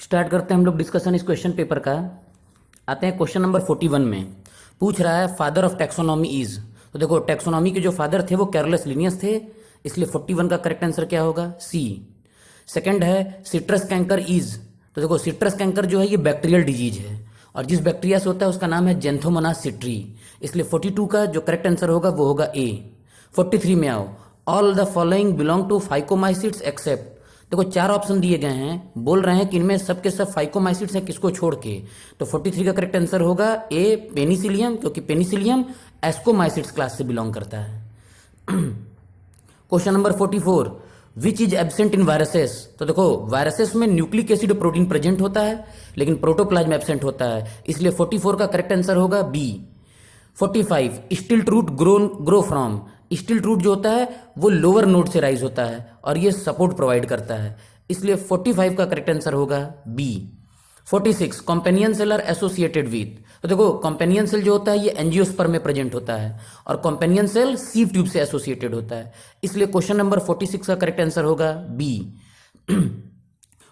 Start करते हैं हम लोग डिस्कशन इस क्वेश्चन पेपर का। आते हैं क्वेश्चन नंबर 41 में। पूछ रहा है फादर ऑफ टैक्सोनॉमी इज। तो देखो टैक्सोनॉमी के जो फादर थे वो कैरोलस लिनियस थे, इसलिए 41 का करेक्ट आंसर क्या होगा? सी। सेकंड है सिट्रस कैंकर इज। तो देखो सिट्रस कैंकर जो है ये बैक्टीरियल डिजीज है और जिस बैक्टीरिया से होता है उसका नाम है जेंथोमोनास सिट्री, इसलिए 42 का जो करेक्ट आंसर होगा वो होगा ए। 43 में आओ। All the following belong to phycomycetes except. देखो चार ऑप्शन दिए गए हैं, बोल रहे हैं कि इनमें सब के सब फाइकोमाइसिट्स हैं, किसको छोड़ के? तो 43 का करेक्ट आंसर होगा ए पेनिसिलियम, क्योंकि पेनिसिलियम एस्कोमाइसिट्स क्लास से बिलोंग करता है। Question number 44 which is absent in viruses. तो देखो वायरसेस में न्यूक्लिक एसिड प्रोटीन प्रेजेंट होता है लेकिन प्रोटोप्लाज्म एब्सेंट होता है, इसलिए 44 का करेक्ट आंसर होगा B. 45 stilt root grow from. Stilt root जो होता है वो लोअर नोड से राइज होता है और ये सपोर्ट प्रोवाइड करता है, इसलिए 45 का करेक्ट आंसर होगा B. 46 companion cell are associated with. तो देखो कॉम्पेनियन सेल जो होता है ये एंजियोस्पर्म में प्रेजेंट होता है और कॉम्पेनियन सेल सीव ट्यूब से एसोसिएटेड होता है, इसलिए क्वेश्चन नंबर 46 का करेक्ट आंसर होगा बी।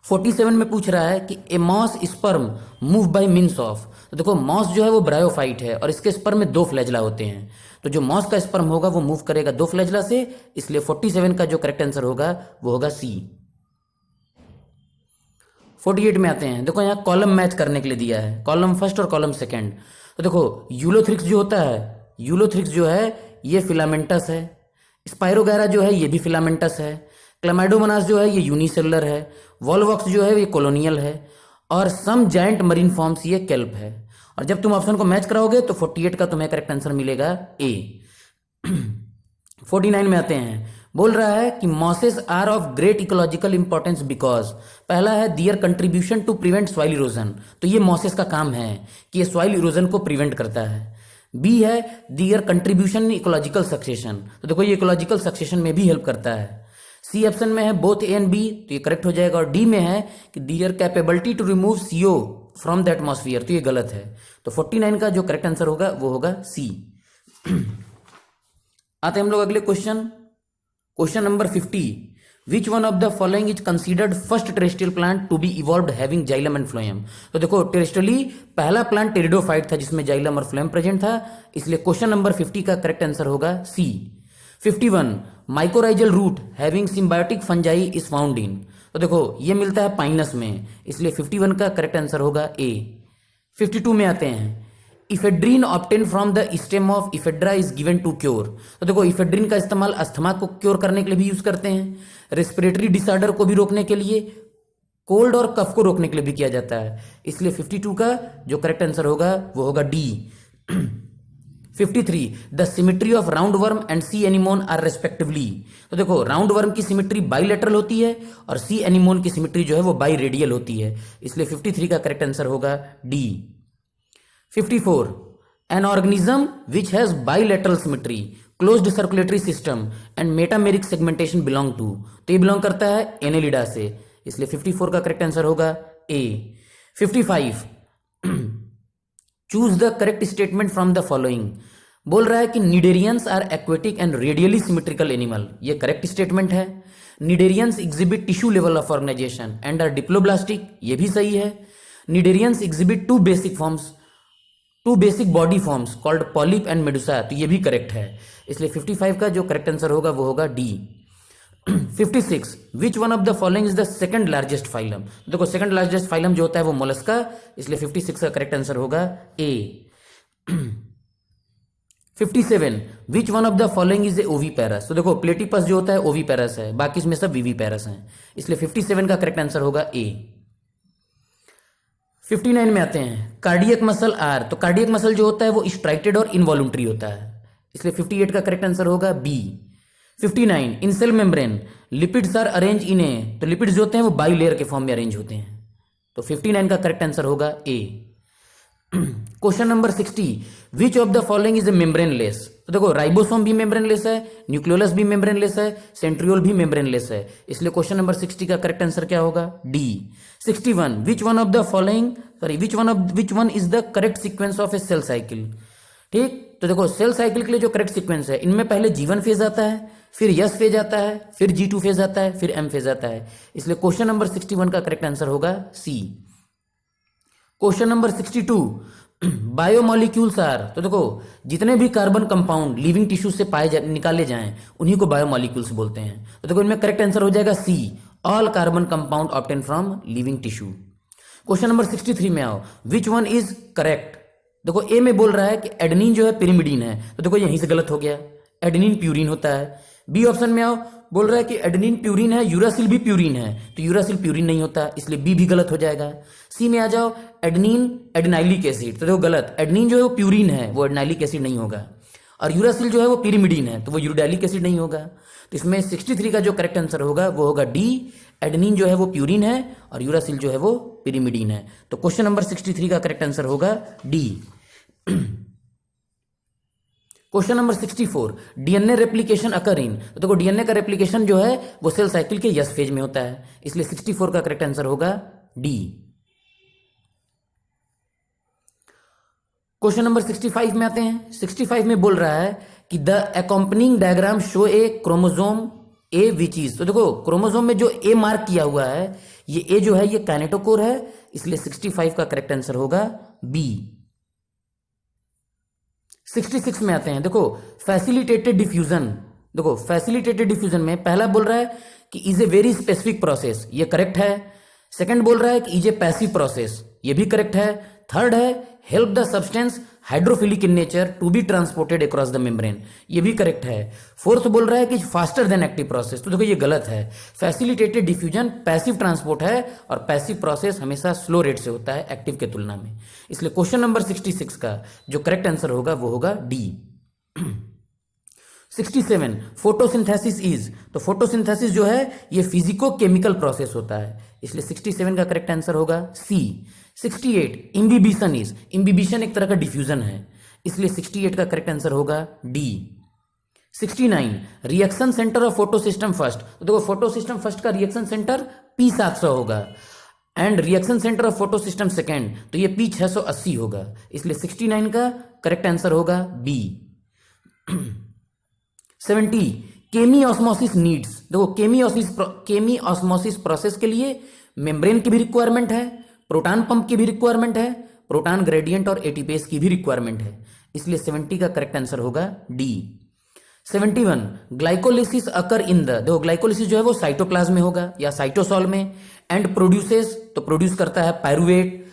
47 में पूछ रहा है कि a moss sperm move by means of. तो देखो मॉस जो है वो ब्रायोफाइट है और इसके स्पर्म में दो फ्लैजला होते हैं, तो जो मॉस का स्पर्म होगा वो मूव करेगा दो फ्लैजला से, इसलिए 47 का जो करेक्ट आंसर होगा वो होगा सी। 48 में आते हैं। देखो यहाँ कॉलम मैच करने के लिए दिया है, कॉलम फर्स्ट और कॉलम सेकंड। तो देखो यूलोथ्रिक्स जो होता है, यूलोथ्रिक्स जो है ये फिलामेंटस है, स्पाइरोगैरा जो है ये भी फिलामेंटस है, क्लैमाइडोमोनास जो है ये यूनिसेलुलर है, वॉलवॉक्स जो है ये कॉलोनियल है और सम जायंट मरीन फॉर्म्स ये केल्प है। और जब तुम ऑप्शन को मैच कराओगे तो 48 का तुम्हें करेक्ट आंसर मिलेगा ए। 49 में आते हैं। बोल रहा है कि mosses are of great ecological importance because. पहला है their contribution to prevent soil erosion. तो ये मॉसेस का काम है कि ये सॉइल इरोजन को प्रिवेंट करता है। बी है their contribution in ecological succession. तो देखो ये इकोलॉजिकल सक्सेशन में भी हेल्प करता है। सी ऑप्शन में है बोथ ए एंड बी, तो ये करेक्ट हो जाएगा। और डी में है कि their capability to remove CO from the atmosphere, तो ये गलत है। तो 49 का जो करेक्ट आंसर होगा वो होगा सी। आते हैं हम लोग अगले question, question number 50। Which one of the following is considered first terrestrial plant to be evolved having xylem and phloem. तो देखो टेरेस्ट्रियली पहला प्लांट टेरिडोफाइट था जिसमें जाइलम और फ्लोएम प्रेजेंट था, इसलिए क्वेश्चन नंबर 50 का करेक्ट आंसर होगा C. 51 mycorrhizal root having symbiotic fungi is found in. तो देखो ये मिलता है पाइनस में, इसलिए 51 का करेक्ट आंसर होगा ए। 52 में आते हैं। Ephedrine obtain from the stem of ephedra is given to cure. तो देखो इफेड्रीन का इस्तेमाल अस्थमा को क्योर करने के लिए भी यूज करते हैं, रेस्पिरेटरी डिसऑर्डर को भी रोकने के लिए, कोल्ड और कफ को रोकने के लिए भी किया जाता है, इसलिए 52 का जो करेक्ट आंसर होगा वो होगा D. 53 the symmetry of round worm and sea anemone are respectively. तो देखो राउंड वर्म की सिमिट्री बाइलेटरल होती है और सी एनिमोन की सिमिट्री जो है वो बाई रेडियल होती है, इसलिए 53 का करेक्ट आंसर होगा D. 54 an organism which has bilateral symmetry closed circulatory system and metameric segmentation belong to. तो ये बिलोंग करता है एनेलिडा से, इसलिए 54 का करेक्ट आंसर होगा A. 55 choose the correct statement from the following. बोल रहा है कि cnidarians are aquatic and radially symmetrical animal, ये करेक्ट स्टेटमेंट है। Cnidarians exhibit tissue level of organisation and are diploblastic, ये भी सही है। Cnidarians exhibit two basic body forms called polyp and medusa, तो ये भी करेक्ट है, इसलिए 55 का जो करेक्ट आंसर होगा वो होगा D. 56 which one of the following is the second largest phylum. देखो सेकंड लार्जेस्ट फाइलम जो होता है वो मोलस्का, इसलिए 56 का करेक्ट आंसर होगा ए। 57 विच one of the following is A oviparous. तो देखो प्लेटिपस जो होता है ओवीपेरस है, बाकी इसमें सब विविपेरस हैं, इसलिए 57 का करेक्ट आंसर होगा ए। 59 में आते हैं। Cardiac muscle are. तो कार्डियक मसल जो होता है वो स्ट्राइक्टेड और इनवॉल्यूंटरी होता है, इसलिए 58 का करेक्ट आंसर होगा B. 59 in cell membrane lipids are arrange in A. तो लिपिड्स जो होते हैं वो बाई लेयर के फॉर्म में अरेंज होते हैं, तो 59 का करेक्ट आंसर होगा A. Question number 60 which of the following is a membraneless. तो देखो राइबोसोम भी मेम्ब्रेनलेस है, न्यूक्लियोलस भी मेम्ब्रेनलेस है, सेंट्रियोल भी मेम्ब्रेनलेस है, इसलिए क्वेश्चन नंबर 60 का करेक्ट आंसर क्या होगा? D. 61 which one of the following which one is the correct sequence of a cell cycle. ठीक, तो देखो सेल साइकिल के लिए जो करेक्ट सीक्वेंस है, इनमें पहले G1 फेज आता है, फिर यस फेज आता है, फिर G2 फेज आता है, फिर M फेज आता है। इसलिए क्वेश्चन नंबर 61 का करेक्ट आंसर होगा सी। क्वेश्चन नंबर 62, बायोमॉलिक्यूल्स आर, तो देखो जितने भी कार्बन कंपाउंड लिविंग टिश्यू से निकाले जाएं उन्हीं को बायोमॉलिक्यूल्स बोलते हैं। तो देखो इनमें करेक्ट आंसर हो जाएगा C, all carbon compound obtain from living tissue. Question number 63 में आओ, विच वन इज करेक्ट। देखो ए में बोल रहा है कि एडेनिन जो है पिरिमिडीन है, तो देखो यहीं से गलत हो गया, एडेनिन प्यूरिन होता है। बी ऑप्शन में आओ, बोल रहा है कि एडेनिन प्यूरिन है, यूरासिल भी प्यूरिन है, तो यूरासिल प्यूरिन नहीं होता, इसलिए बी भी गलत हो जाएगा। सी में आ जाओ, एडेनिन एडेनाइलिक एसिड, तो देखो गलत, एडेनिन जो है वो प्यूरिन है, वो एडेनाइलिक एसिड नहीं होगा। और यूरासिल जो है वो पिरिमिडीन है, तो वो यूरिडाइलिक एसिड नहीं होगा। तो इसमें 63 का जो करेक्ट आंसर होगा वो होगा डी, एडेनिन जो है वो प्यूरिन है और यूरासिल जो है वो पिरिमिडीन है। तो क्वेश्चन नंबर 63 का करेक्ट आंसर होगा D. Question number 64, DNA replication occur in, तो देखो डीएनए का रेप्लिकेशन जो है वो सेल साइकिल के यस फेज में होता है, इसलिए 64 का करेक्ट आंसर होगा डी। क्वेश्चन नंबर 65 में आते हैं। 65 में बोल रहा है कि the accompanying diagram show a chromosome A which is, तो देखो क्रोमोजोम में जो ए मार्क किया हुआ है, ये ए जो है ये काइनेटोकोर है, इसलिए 65 का करेक्ट आंसर होगा बी। 66 में आते हैं। देखो फैसिलिटेटेड डिफ्यूजन, देखो फैसिलिटेटेड डिफ्यूजन में पहला बोल रहा है कि is a very specific process, ये करेक्ट है। सेकंड बोल रहा है कि इज ए पैसिव प्रोसेस, ये भी करेक्ट है। थर्ड है help the substance hydrophilic in nature to be transported across the membrane, ये भी करेक्ट है। फोर्थ बोल रहा है कि फास्टर देन एक्टिव प्रोसेस, तो देखो ये गलत है। फैसिलिटेटेड डिफ्यूजन पैसिव ट्रांसपोर्ट है और पैसिव प्रोसेस हमेशा स्लो रेट से होता है एक्टिव के तुलना में, इसलिए क्वेश्चन नंबर 66 का जो करेक्ट आंसर होगा वो होगा डी। 67, फोटोसिंथेसिस इज, तो फोटोसिंथेसिस जो है ये फिजिको केमिकल प्रोसेस होता है, इसलिए 67 का करेक्ट आंसर होगा सी। 68, इम्बिबिशन इज, इम्बिबिशन एक तरह का डिफ्यूजन है, इसलिए 68 का करेक्ट आंसर होगा D. 69, reaction centre of photosystem first, तो देखो फोटोसिस्टम फर्स्ट का रिएक्शन सेंटर P700 होगा and reaction centre of photosystem second तो ये P680 होगा, इसलिए 69 का करेक्ट आंसर होगा बी। 70, केमी ऑस्मोसिस नीड्स, देखो केमी ऑस्मोसिस प्रोसेस के लिए मेम्ब्रेन की भी रिक्वायरमेंट है, प्रोटॉन पंप की भी रिक्वायरमेंट है, प्रोटॉन ग्रेडियंट और एटीपेस की भी रिक्वायरमेंट है, इसलिए 70 का करेक्ट आंसर होगा D. 71, glycolysis occur in the, देखो ग्लाइकोलिसिस जो है वो साइटोप्लाज्म में होगा या साइटोसॉल में, एंड प्रोड्यूसेस, तो प्रोड्यूस करता है pyruvate,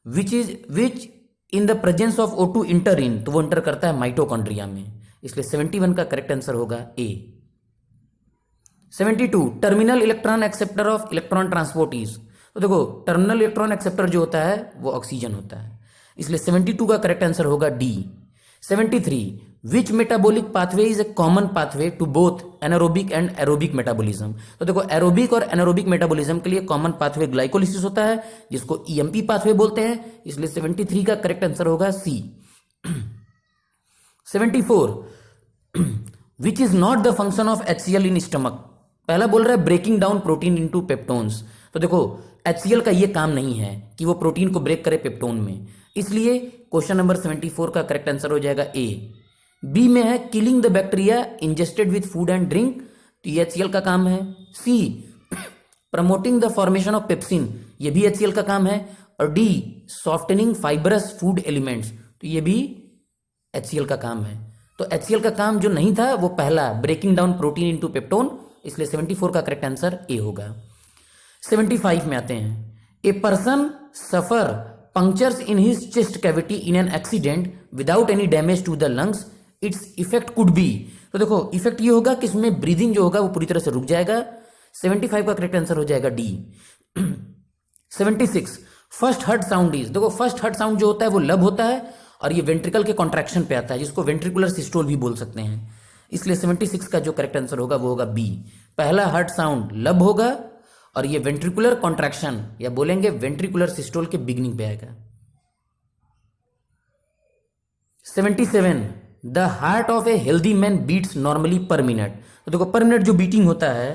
which in the presence of O2 enter in, तो वो इंटर करता है माइटोकॉन्ड्रिया में, इसलिए 71 का करेक्ट आंसर होगा ए। 72, terminal electron acceptor of electron transport is, तो देखो टर्मिनल इलेक्ट्रॉन एक्सेप्टर जो होता है वो ऑक्सीजन होता है, इसलिए 72 का करेक्ट आंसर होगा D. 73, which metabolic pathway is a common pathway to both anaerobic and aerobic metabolism, तो देखो एरोबिक और एनारोबिक मेटाबॉलिज्म के लिए कॉमन पाथवे ग्लाइकोलिसिस होता है जिसको ईएमपी पाथवे बोलते हैं, इसलिए 73 का करेक्ट आंसर होगा C. 74, which is not the function of HCl in stomach, पहला बोल रहा है breaking down protein into peptones, तो देखो HCl का ये काम नहीं है कि वो प्रोटीन को ब्रेक करे पेप्टोन में, इसलिए क्वेश्चन नंबर 74 का करेक्ट आंसर हो जाएगा ए। बी में है killing the bacteria ingested with food and drink, तो ये HCl का काम है। C, promoting the formation of pepsin, ये भी HCl का काम है। और D, softening fibrous food elements, तो ये भी HCl का काम है। तो HCl का काम जो नहीं था वो पहला breaking down protein into peptone, इसलिए 74 का करेक्ट आंसर ए होगा। 75 में आते हैं। A person suffer punctures in his chest cavity in an accident without any damage to the lungs, its effect could be, तो देखो इफेक्ट ये होगा कि इसमें ब्रीदिंग जो होगा वो पूरी तरह से रुक जाएगा, 75 का करेक्ट आंसर हो जाएगा D. 76, first heart sound is, देखो फर्स्ट हर्ट साउंड जो होता है वो लब होता है और ये वेंट्रिकल के कॉन्ट्रैक्शन पे आता है जिसको वेंट्रिकुलर सिस्टोल भी बोल सकते हैं, इसलिए 76 का जो करेक्ट आंसर होगा वो होगा बी। पहला हर्ट साउंड लब होगा और ये वेंट्रिकुलर कॉन्ट्रैक्शन या बोलेंगे वेंट्रिकुलर सिस्टोल के बिगिनिंग पे आएगा। 77, the heart of a healthy man beats normally per minute, तो देखो पर मिनट जो बीटिंग होता है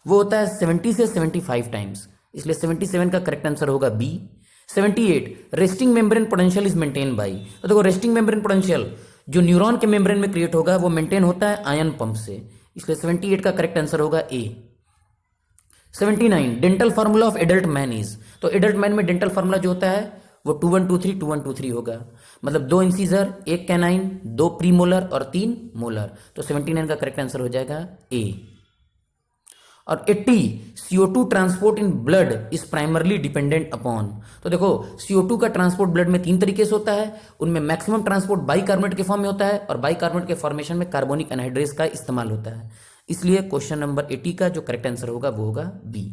वो होता है 70 से 75 टाइम्स, इसलिए 77 का करेक्ट आंसर होगा B. 78, resting membrane potential is maintain by, तो देखो रेस्टिंग मेम्ब्रेन पोटेंशियल जो न्यूरॉन के मेम्ब्रेन में क्रिएट होगा वो मेंटेन होता है आयन पंप से, इसलिए 78 का करेक्ट आंसर होगा ए। 79 dental formula of adult man is, तो एडल्ट मैन में डेंटल फार्मूला जो होता है वो 2123 2123 होगा, मतलब 2 इंसीजर, 1 कैनाइन, 2 प्रीमोलर और 3 मोलर, तो 79 का करेक्ट आंसर हो जाएगा ए। और 80 CO2 transport in blood is primarily dependent upon, तो देखो CO2 का ट्रांसपोर्ट ब्लड में 3 तरीके से होता है, उनमें मैक्सिमम ट्रांसपोर्ट बाइकार्बोनेट के फॉर्म में होता है और बाइकार्बोनेट के फॉर्मेशन में कार्बोनिक एनहाइड्रेस का इस्तेमाल होता है, इसलिए क्वेश्चन नंबर 80 का जो करेक्ट आंसर होगा वो होगा बी।